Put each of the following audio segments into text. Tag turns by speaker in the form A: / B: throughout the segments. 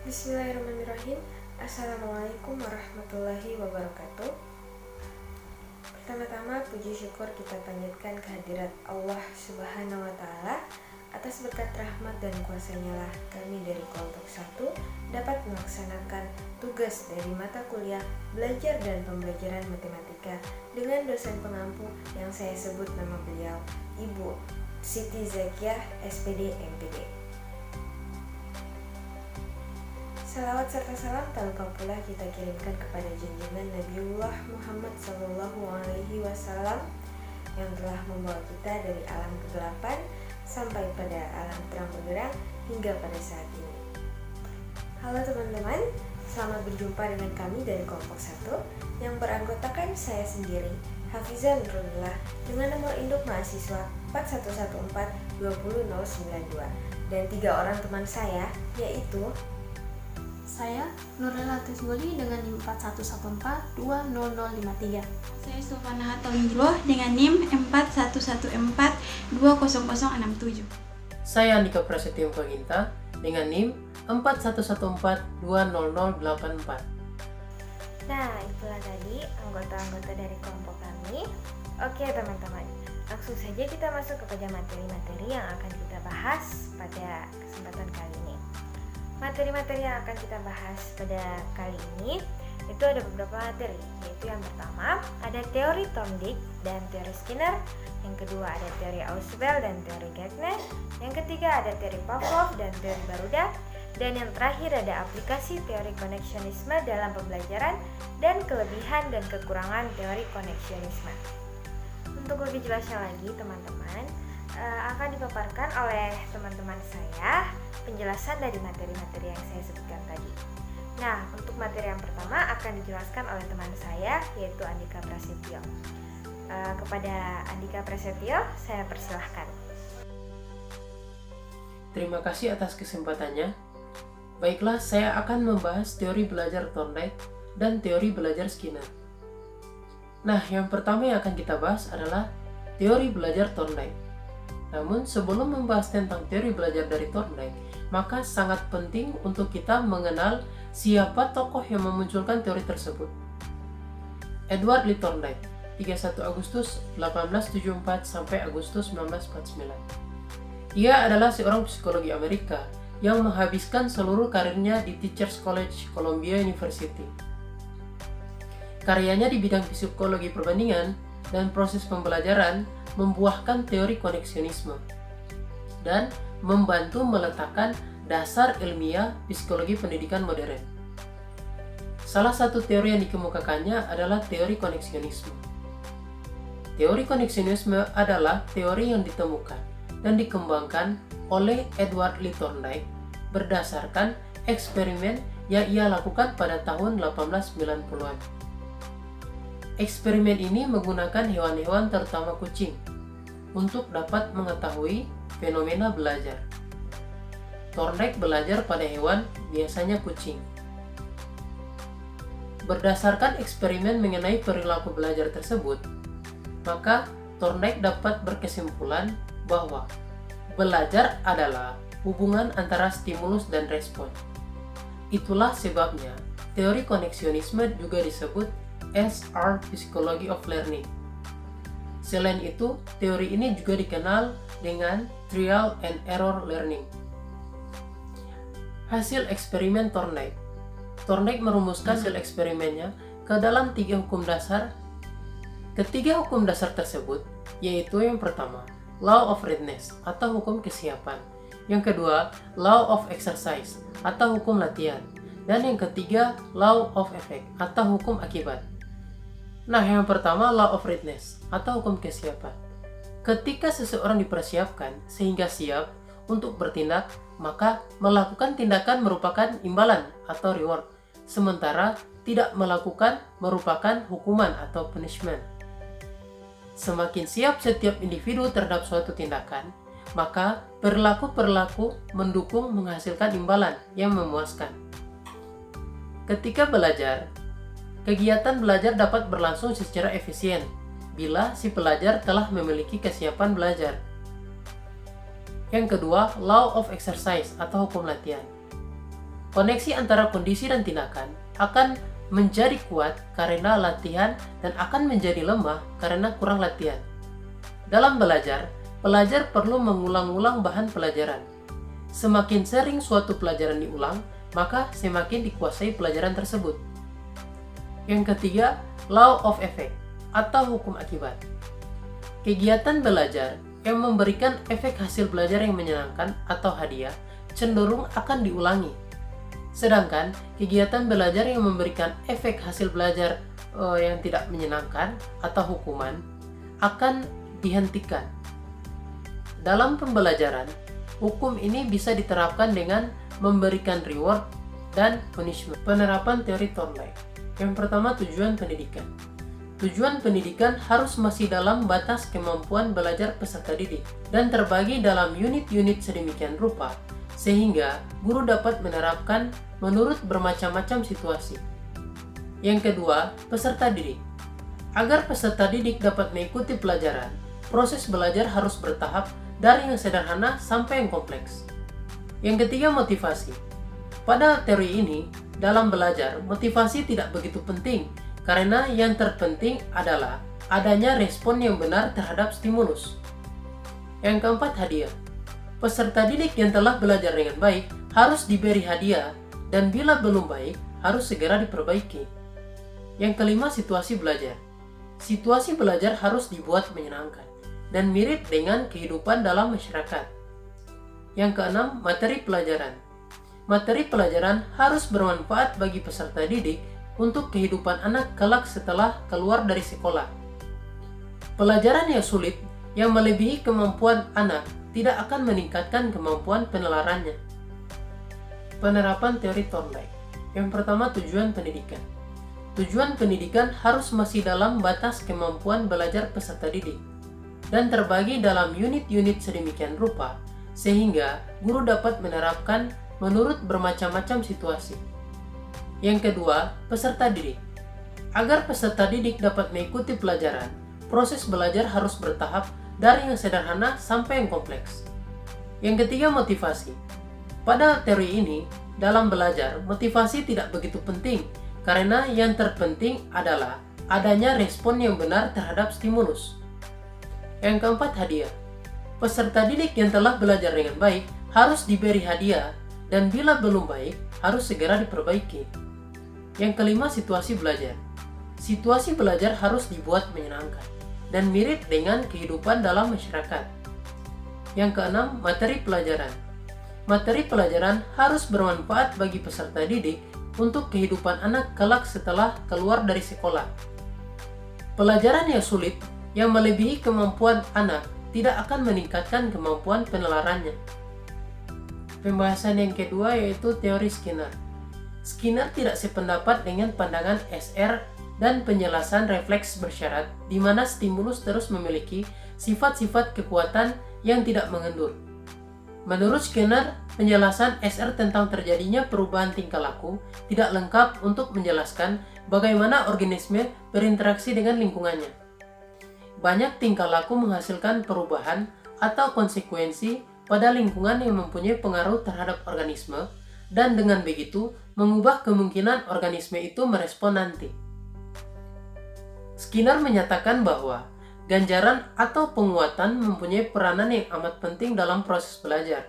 A: Bismillahirrahmanirrahim. Assalamualaikum warahmatullahi wabarakatuh. Pertama-tama puji syukur kita panjatkan kehadirat Allah Subhanahu wa Ta'ala atas berkat rahmat dan kuasa-Nya lah kami dari kelompok 1 dapat melaksanakan tugas dari mata kuliah belajar dan pembelajaran matematika dengan dosen pengampu yang saya sebut nama beliau Ibu Siti Zakiah SPD MPD. Salawat serta salam tak lupa pula kita kirimkan kepada junjungan Nabiullah Muhammad SAW yang telah membawa kita dari alam kegelapan sampai pada alam terang benderang hingga pada saat ini. Halo teman-teman, selamat berjumpa dengan kami dari kelompok 1 yang beranggotakan saya sendiri, Hafizah Nurullah, dengan nomor induk mahasiswa 4114-20092 dan 3 orang teman saya, yaitu
B: saya Nurlela Tisbuli dengan NIM 4114-20053.
C: Saya Sofana Hatolingloh dengan NIM 4114-20067.
D: Saya Andika Prasetyo Paginta dengan NIM 4114-20084.
A: Nah, itulah tadi anggota-anggota dari kelompok kami. Oke teman-teman, langsung saja kita masuk kepada materi-materi yang akan kita bahas pada kesempatan kali ini. Materi-materi yang akan kita bahas pada kali ini itu ada beberapa materi, yaitu yang pertama ada teori Thorndike dan teori Skinner, yang kedua ada teori Ausubel dan teori Gardner, yang ketiga ada teori Pavlov dan teori Baruda, dan yang terakhir ada aplikasi teori koneksionisme dalam pembelajaran dan kelebihan dan kekurangan teori koneksionisme. Untuk lebih jelasnya lagi teman-teman, akan dipaparkan oleh teman-teman saya penjelasan dari materi-materi yang saya sebutkan tadi. Nah, untuk materi yang pertama akan dijelaskan oleh teman saya, yaitu Andika Prasetyo. Kepada Andika Prasetyo, saya persilahkan.
D: Terima kasih atas kesempatannya. Baiklah, saya akan membahas teori belajar Thorndike dan teori belajar Skinner. Nah, yang pertama yang akan kita bahas adalah teori belajar Thorndike. Namun, sebelum membahas tentang teori belajar dari Thorndike, maka sangat penting untuk kita mengenal siapa tokoh yang memunculkan teori tersebut. Edward Lee Thorndike, 31 Agustus 1874 sampai Agustus 1949. Ia adalah seorang psikologi Amerika yang menghabiskan seluruh karirnya di Teachers College, Columbia University. Karyanya di bidang psikologi perbandingan dan proses pembelajaran membuahkan teori koneksionisme dan membantu meletakkan dasar ilmiah psikologi pendidikan modern. Salah satu teori yang dikemukakannya adalah teori koneksionisme. Teori koneksionisme adalah teori yang ditemukan dan dikembangkan oleh Edward Lee Thorndike berdasarkan eksperimen yang ia lakukan pada tahun 1890-an. Eksperimen ini menggunakan hewan-hewan terutama kucing untuk dapat mengetahui fenomena belajar. Thorndike belajar pada hewan, biasanya kucing. Berdasarkan eksperimen mengenai perilaku belajar tersebut, maka Thorndike dapat berkesimpulan bahwa belajar adalah hubungan antara stimulus dan respon. Itulah sebabnya teori koneksionisme juga disebut as Art Psychology of Learning. Selain itu, teori ini juga dikenal dengan Trial and Error Learning. Hasil eksperimen Thorndike. Thorndike merumuskan hasil eksperimennya ke dalam 3 hukum dasar. Ketiga hukum dasar tersebut, yaitu yang pertama, Law of Readiness atau hukum kesiapan. Yang kedua, Law of Exercise atau hukum latihan. Dan yang ketiga, Law of Effect atau hukum akibat. Nah, yang pertama, Law of Readiness atau hukum kesiapan. Ketika seseorang dipersiapkan sehingga siap untuk bertindak, maka melakukan tindakan merupakan imbalan atau reward, sementara tidak melakukan merupakan hukuman atau punishment. Semakin siap setiap individu terhadap suatu tindakan, maka perilaku-perilaku mendukung menghasilkan imbalan yang memuaskan. Ketika belajar, kegiatan belajar dapat berlangsung secara efisien bila si pelajar telah memiliki kesiapan belajar. Yang kedua, Law of Exercise atau hukum latihan. Koneksi antara kondisi dan tindakan akan menjadi kuat karena latihan dan akan menjadi lemah karena kurang latihan. Dalam belajar, pelajar perlu mengulang-ulang bahan pelajaran. Semakin sering suatu pelajaran diulang, maka semakin dikuasai pelajaran tersebut. Yang ketiga, law of effect atau hukum akibat. Kegiatan belajar yang memberikan efek hasil belajar yang menyenangkan atau hadiah cenderung akan diulangi. Sedangkan kegiatan belajar yang memberikan efek hasil belajar yang tidak menyenangkan atau hukuman akan dihentikan. Dalam pembelajaran, hukum ini bisa diterapkan dengan memberikan reward dan punishment. Penerapan teori Thorndike. Yang pertama, tujuan pendidikan. Tujuan pendidikan harus masih dalam batas kemampuan belajar peserta didik dan terbagi dalam unit-unit sedemikian rupa sehingga guru dapat menerapkan menurut bermacam-macam situasi. Yang kedua, peserta didik. Agar peserta didik dapat mengikuti pelajaran, proses belajar harus bertahap dari yang sederhana sampai yang kompleks. Yang ketiga, motivasi. Pada teori ini, dalam belajar, motivasi tidak begitu penting karena yang terpenting adalah adanya respon yang benar terhadap stimulus. Yang keempat, hadiah. Peserta didik yang telah belajar dengan baik harus diberi hadiah dan bila belum baik harus segera diperbaiki. Yang kelima, situasi belajar. Situasi belajar harus dibuat menyenangkan dan mirip dengan kehidupan dalam masyarakat. Yang keenam, materi pelajaran. Materi pelajaran harus bermanfaat bagi peserta didik untuk kehidupan anak kelak setelah keluar dari sekolah. Pelajaran yang sulit yang melebihi kemampuan anak tidak akan meningkatkan kemampuan penelarannya. Penerapan teori Thorndike. Yang pertama, tujuan pendidikan. Tujuan pendidikan harus masih dalam batas kemampuan belajar peserta didik dan terbagi dalam unit-unit sedemikian rupa sehingga guru dapat menerapkan menurut bermacam-macam situasi. Yang kedua, peserta didik. Agar peserta didik dapat mengikuti pelajaran, proses belajar harus bertahap dari yang sederhana sampai yang kompleks. Yang ketiga, motivasi. Pada teori ini, dalam belajar, motivasi tidak begitu penting karena yang terpenting adalah adanya respon yang benar terhadap stimulus. Yang keempat, hadiah. Peserta didik yang telah belajar dengan baik harus diberi hadiah dan bila belum baik harus segera diperbaiki. Yang kelima, situasi belajar. Situasi belajar harus dibuat menyenangkan dan mirip dengan kehidupan dalam masyarakat. Yang keenam, materi pelajaran. Materi pelajaran harus bermanfaat bagi peserta didik untuk kehidupan anak kelak setelah keluar dari sekolah. Pelajaran yang sulit yang melebihi kemampuan anak tidak akan meningkatkan kemampuan penelarannya. Pembahasan yang kedua yaitu teori Skinner. Skinner tidak sependapat dengan pandangan SR dan penjelasan refleks bersyarat di mana stimulus terus memiliki sifat-sifat kekuatan yang tidak mengendur. Menurut Skinner, penjelasan SR tentang terjadinya perubahan tingkah laku tidak lengkap untuk menjelaskan bagaimana organisme berinteraksi dengan lingkungannya. Banyak tingkah laku menghasilkan perubahan atau konsekuensi pada lingkungan yang mempunyai pengaruh terhadap organisme dan dengan begitu mengubah kemungkinan organisme itu merespon nanti. Skinner menyatakan bahwa ganjaran atau penguatan mempunyai peranan yang amat penting dalam proses belajar.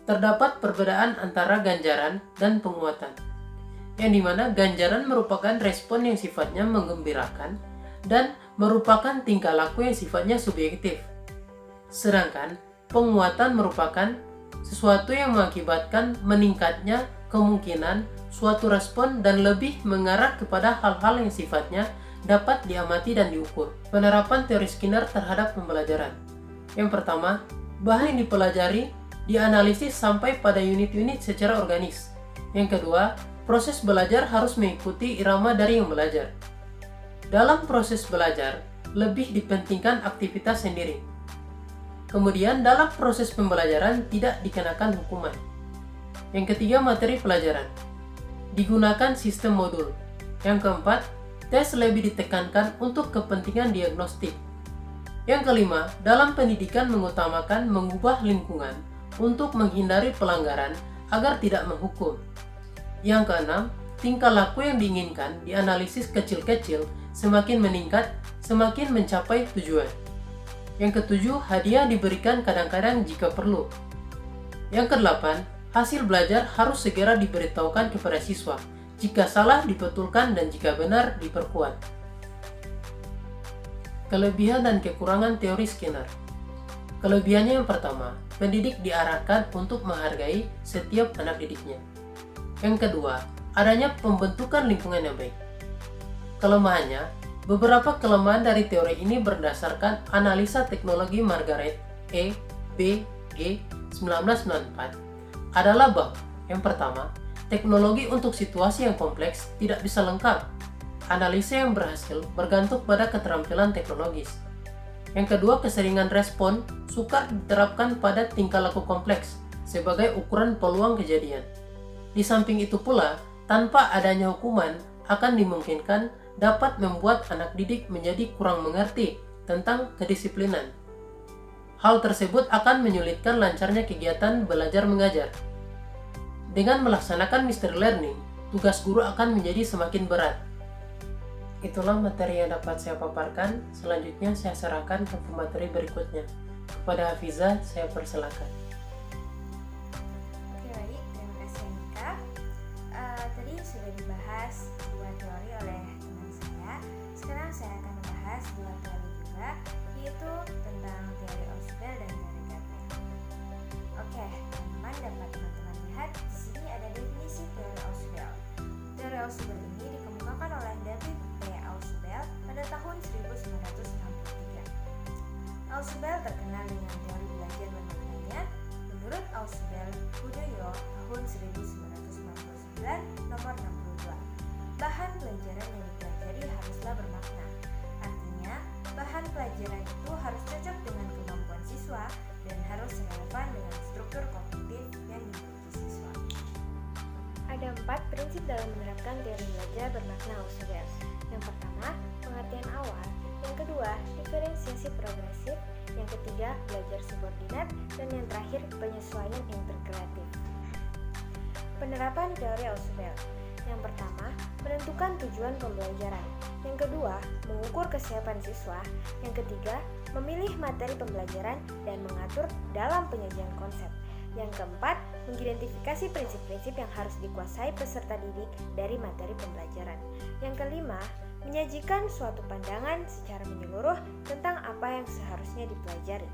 D: Terdapat perbedaan antara ganjaran dan penguatan, yang dimana ganjaran merupakan respon yang sifatnya menggembirakan dan merupakan tingkah laku yang sifatnya subjektif. Sedangkan penguatan merupakan sesuatu yang mengakibatkan meningkatnya kemungkinan suatu respon dan lebih mengarah kepada hal-hal yang sifatnya dapat diamati dan diukur. Penerapan teori Skinner terhadap pembelajaran. Yang pertama, bahan yang dipelajari dianalisis sampai pada unit-unit secara organis. Yang kedua, proses belajar harus mengikuti irama dari yang belajar. Dalam proses belajar, lebih dipentingkan aktivitas sendiri. Kemudian, dalam proses pembelajaran tidak dikenakan hukuman. Yang ketiga, materi pelajaran. Digunakan sistem modul. Yang keempat, tes lebih ditekankan untuk kepentingan diagnostik. Yang kelima, dalam pendidikan mengutamakan mengubah lingkungan untuk menghindari pelanggaran agar tidak menghukum. Yang keenam, tingkah laku yang diinginkan dianalisis kecil-kecil, semakin meningkat, semakin mencapai tujuan. Yang ketujuh, hadiah diberikan kadang-kadang jika perlu. Yang kedelapan, hasil belajar harus segera diberitahukan kepada siswa. Jika salah dibetulkan dan jika benar diperkuat. Kelebihan dan kekurangan teori Skinner. Kelebihannya yang pertama, pendidik diarahkan untuk menghargai setiap anak didiknya. Yang kedua, adanya pembentukan lingkungan yang baik. Kelemahannya, beberapa kelemahan dari teori ini berdasarkan analisa teknologi Margaret E. B. G. 1994 adalah bahwa yang pertama, teknologi untuk situasi yang kompleks tidak bisa lengkap. Analisa yang berhasil bergantung pada keterampilan teknologis. Yang kedua, keseringan respon sukar diterapkan pada tingkah laku kompleks sebagai ukuran peluang kejadian. Di samping itu pula, tanpa adanya hukuman akan dimungkinkan dapat membuat anak didik menjadi kurang mengerti tentang kedisiplinan. Hal tersebut akan menyulitkan lancarnya kegiatan belajar mengajar. Dengan melaksanakan mystery learning, tugas guru akan menjadi semakin berat. Itulah materi yang dapat saya paparkan. Selanjutnya saya serahkan ke pemateri berikutnya. Kepada Hafiza, saya persilakan.
A: Oke, baik. Terima kasih Andika. Tadi sudah dibahas dua teori oleh teman saya. Sekarang saya akan membahas dua teori juga, yaitu tentang teori Ausubel dan teori Gardner. Oke, teman-teman dapat teman-teman lihat di sini ada definisi teori Ausubel. Teori Ausubel ini dikemukakan oleh David P. Ausubel pada tahun 1963. Ausubel terkenal dengan teori belajar memaknanya. Menurut Ausubel, Budoyo tahun 1999 nomor 62. Bahan pelajaran yang dipelajari haruslah bermakna. Artinya, bahan pelajaran itu harus cocok dengan kemampuan siswa dan harus relevan dengan struktur kognitif yang dimiliki siswa. Ada 4 prinsip dalam menerapkan teori belajar bermakna Ausubel. Yang pertama, pengertian awal. Yang kedua, diferensiasi progresif. Yang ketiga, belajar subordinat. Dan yang terakhir, penyesuaian integratif. Penerapan teori Ausubel. Yang pertama, menentukan tujuan pembelajaran. Yang kedua, mengukur kesiapan siswa. Yang ketiga, memilih materi pembelajaran dan mengatur dalam penyajian konsep. Yang keempat, mengidentifikasi prinsip-prinsip yang harus dikuasai peserta didik dari materi pembelajaran. Yang kelima, menyajikan suatu pandangan secara menyeluruh tentang apa yang seharusnya dipelajari.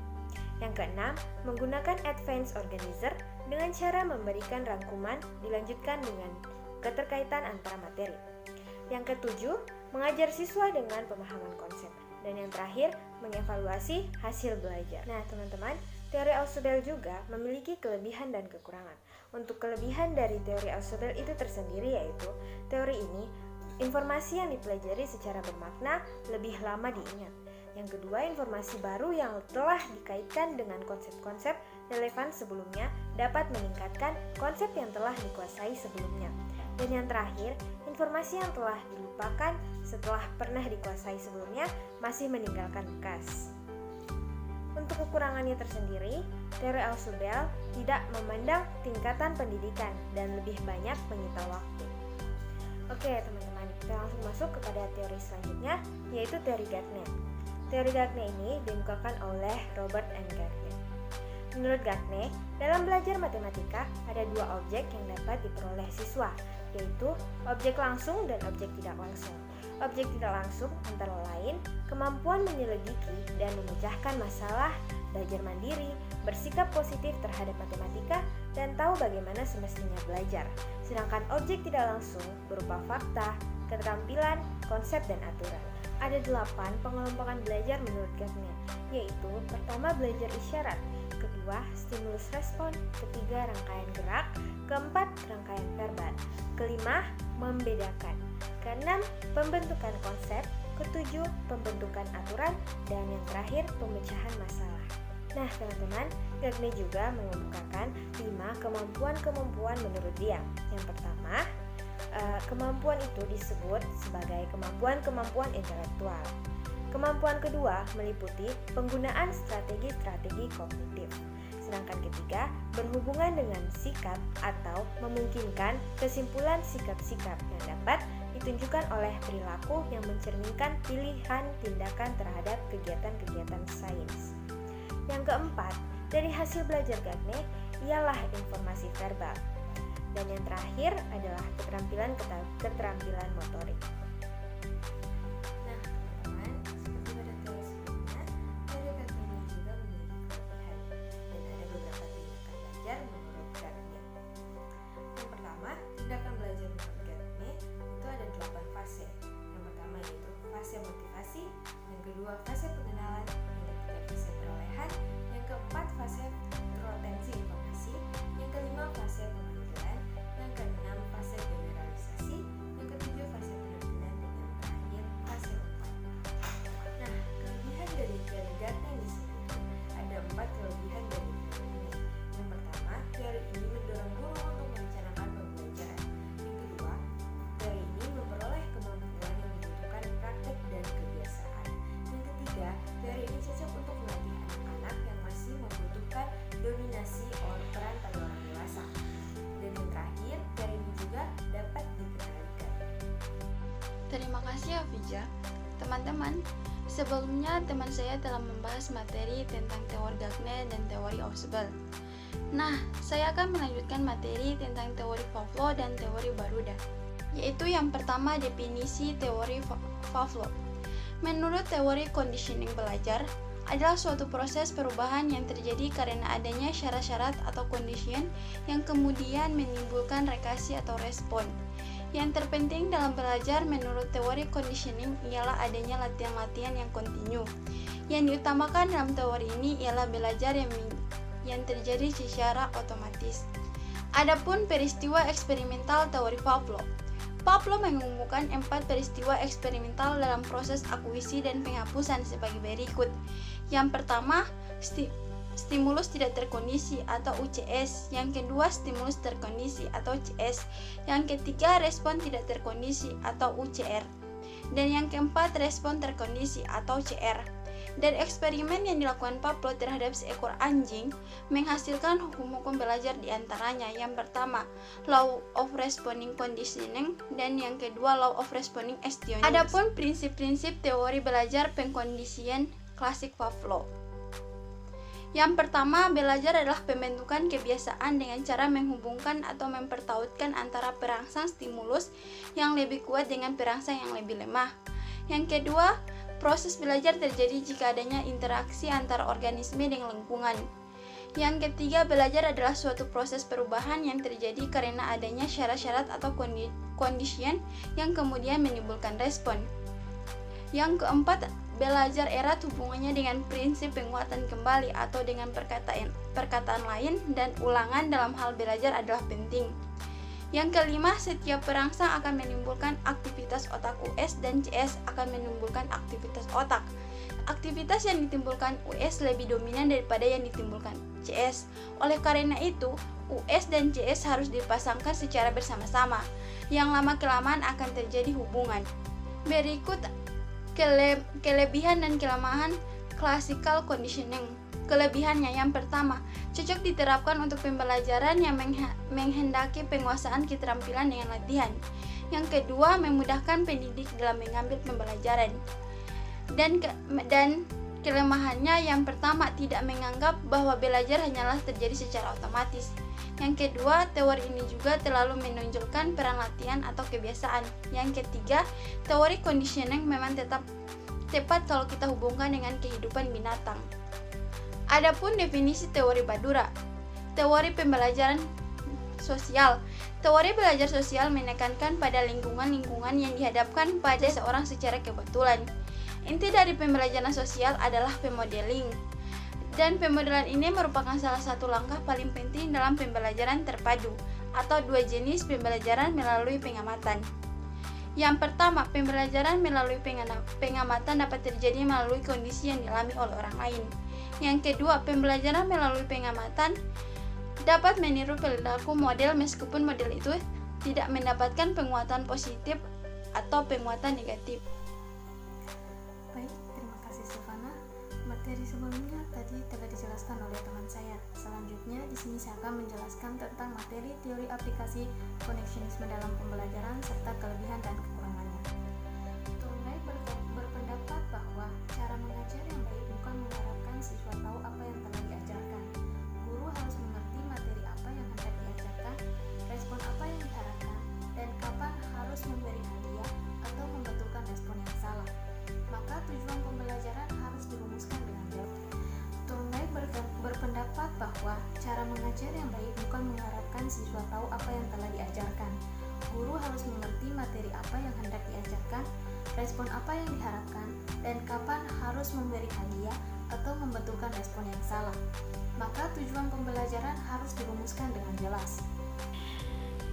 A: Yang keenam, menggunakan advanced organizer dengan cara memberikan rangkuman dilanjutkan dengan keterkaitan antara materi. Yang ketujuh, mengajar siswa dengan pemahaman konsep. Dan yang terakhir, mengevaluasi hasil belajar. Nah, teman-teman, teori Ausubel juga memiliki kelebihan dan kekurangan. Untuk kelebihan dari teori Ausubel itu tersendiri yaitu, teori ini, informasi yang dipelajari secara bermakna lebih lama diingat. Yang kedua, informasi baru yang telah dikaitkan dengan konsep-konsep relevan sebelumnya dapat meningkatkan konsep yang telah dikuasai sebelumnya. Dan yang terakhir, informasi yang telah dilupakan setelah pernah dikuasai sebelumnya masih meninggalkan bekas. Untuk kekurangannya tersendiri, teori Ausubel tidak memandang tingkatan pendidikan dan lebih banyak menyita waktu. Oke teman-teman, kita langsung masuk kepada teori selanjutnya, yaitu teori Gardner. Teori Gardner ini dikemukakan oleh Robert N. Gardner. Menurut Gardner, dalam belajar matematika ada dua objek yang dapat diperoleh siswa, yaitu objek langsung dan objek tidak langsung. Objek tidak langsung antara lain kemampuan menyelidiki dan memecahkan masalah, belajar mandiri, bersikap positif terhadap matematika, dan tahu bagaimana semestinya belajar. Sedangkan objek tidak langsung berupa fakta, keterampilan, konsep, dan aturan. Ada 8 pengelompokan belajar menurut Gardner, yaitu pertama belajar isyarat, kedua stimulus respon, ketiga rangkaian gerak, keempat rangkaian verbal, kelima membedakan, keenam pembentukan konsep, ketujuh pembentukan aturan, dan yang terakhir pemecahan masalah. Nah teman-teman, Gardner juga mengemukakan 5 kemampuan-kemampuan menurut dia. Yang pertama, kemampuan itu disebut sebagai kemampuan-kemampuan intelektual. Kemampuan kedua meliputi penggunaan strategi-strategi kognitif. Sedangkan ketiga, berhubungan dengan sikap atau memungkinkan kesimpulan sikap-sikap yang dapat ditunjukkan oleh perilaku yang mencerminkan pilihan tindakan terhadap kegiatan-kegiatan sains. Yang keempat, dari hasil belajar Gagne ialah informasi verbal. Dan yang terakhir adalah keterampilan motorik. Nah, teman-teman, seperti pada teori sebelumnya, teori Gagne ini juga memiliki kelebihan dan ada beberapa tindakan belajar menurut Gagne. Yang pertama, tindakan belajar menurut Gagne itu ada 8 fase. Yang pertama yaitu fase motivasi, yang kedua fase pengenalan, yang ketiga fase perolehan, yang keempat fase retensi informasi, yang kelima fase pemanggilan, yang keenam fase generalisasi, yang ketujuh fase penampilan, dan yang terakhir fase umpan. Nah, kelebihan dari teori Gagne ini sendiri ada 4 kelebihan dari teori ini. Yang pertama, teori ini mendorong guru untuk merencanakan pembelajaran. Yang kedua, teori ini memperoleh kemampuan yang membutuhkan praktek dan kebiasaan. Yang ketiga, teori ini cocok untuk melatih anak-anak yang masih membutuhkan dominasi peran pada orang dewasa. Dan yang terakhir, teori ini juga dapat dikendalikan.
C: Terima kasih Hafijah. Teman-teman, sebelumnya teman saya telah membahas materi tentang teori Gagne dan teori Ausubel. Nah, saya akan melanjutkan materi tentang teori Pavlov dan teori Baruda, yaitu yang pertama definisi teori Pavlov. Menurut teori conditioning belajar, adalah suatu proses perubahan yang terjadi karena adanya syarat-syarat atau condition yang kemudian menimbulkan reaksi atau respon. Yang terpenting dalam belajar menurut teori conditioning ialah adanya latihan-latihan yang kontinu. Yang diutamakan dalam teori ini ialah belajar yang terjadi secara otomatis. Adapun peristiwa eksperimental teori Pavlov. Pavlov mengumumkan 4 peristiwa eksperimental dalam proses akuisisi dan penghapusan sebagai berikut. Yang pertama, stimulus tidak terkondisi atau UCS. Yang kedua, stimulus terkondisi atau CS. Yang ketiga, respon tidak terkondisi atau UCR. Dan yang keempat, respon terkondisi atau CR. Dari eksperimen yang dilakukan Pavlov terhadap seekor anjing menghasilkan hukum-hukum belajar diantaranya. Yang pertama, law of responding conditioning, dan yang kedua, law of responding actioning. Adapun prinsip-prinsip teori belajar pengkondisian klasik Pavlov. Yang pertama, belajar adalah pembentukan kebiasaan dengan cara menghubungkan atau mempertautkan antara perangsang stimulus yang lebih kuat dengan perangsang yang lebih lemah. Yang kedua, proses belajar terjadi jika adanya interaksi antara organisme dengan lingkungan. Yang ketiga, belajar adalah suatu proses perubahan yang terjadi karena adanya syarat-syarat atau condition yang kemudian menimbulkan respon. Yang keempat, belajar erat hubungannya dengan prinsip penguatan kembali atau dengan perkataan lain dan ulangan dalam hal belajar adalah penting. Yang kelima, setiap perangsang akan menimbulkan aktivitas otak US dan CS akan menimbulkan aktivitas otak. Aktivitas yang ditimbulkan US lebih dominan daripada yang ditimbulkan CS. Oleh karena itu, US dan CS harus dipasangkan secara bersama-sama. Yang lama-kelamaan akan terjadi hubungan. Berikut kelebihan dan kelemahan classical conditioning. Kelebihannya yang pertama, cocok diterapkan untuk pembelajaran yang menghendaki penguasaan keterampilan dengan latihan. Yang kedua, memudahkan pendidik dalam mengambil pembelajaran. Dan kelemahannya yang pertama, tidak menganggap bahwa belajar hanyalah terjadi secara otomatis. Yang kedua, teori ini juga terlalu menonjolkan peran latihan atau kebiasaan. Yang ketiga, teori conditioning memang tetap tepat kalau kita hubungkan dengan kehidupan binatang. Adapun definisi teori Badura, teori pembelajaran sosial. Teori belajar sosial menekankan pada lingkungan-lingkungan yang dihadapkan pada seorang secara kebetulan. Inti dari pembelajaran sosial adalah pemodeling. Dan pemodelan ini merupakan salah satu langkah paling penting dalam pembelajaran terpadu atau dua jenis pembelajaran melalui pengamatan. Yang pertama, pembelajaran melalui pengamatan dapat terjadi melalui kondisi yang dialami oleh orang lain. Yang kedua, pembelajaran melalui pengamatan dapat meniru perilaku model meskipun model itu tidak mendapatkan penguatan positif atau penguatan negatif.
B: Baik, terima kasih Silvana. Materi sebelumnya tadi telah dijelaskan oleh teman saya. Selanjutnya di sini saya akan menjelaskan tentang materi teori aplikasi koneksionisme dalam pembelajaran serta kelebihan dan kekurangannya. Thorndike berpendapat bahwa cara mengajar yang baik bukan mengharapkan siswa tahu apa yang telah diajarkan. Guru harus mengerti materi apa yang hendak diajarkan, respon apa yang diharapkan, dan kapan harus memberi hadiah atau membetulkan respon yang salah. Maka tujuan pembelajaran harus dirumuskan dengan jelas. Thorndike berpendapat bahwa cara mengajar yang baik bukan mengharapkan siswa tahu apa yang telah diajarkan. Guru harus mengerti materi apa yang hendak diajarkan, respon apa yang diharapkan, dan kapan harus memberi hadiah atau membetulkan respon yang salah. Maka tujuan pembelajaran harus dirumuskan dengan jelas.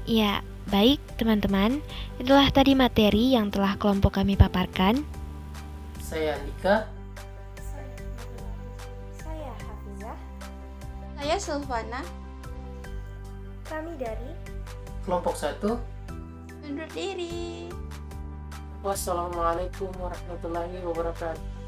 A: Ya, baik teman-teman, itulah tadi materi yang telah kelompok kami paparkan.
D: Saya Andika.
A: Saya Hafizah.
C: Saya Silvana.
A: Kami dari
D: Kelompok 1.
C: Undur diri.
D: Wassalamualaikum warahmatullahi wabarakatuh.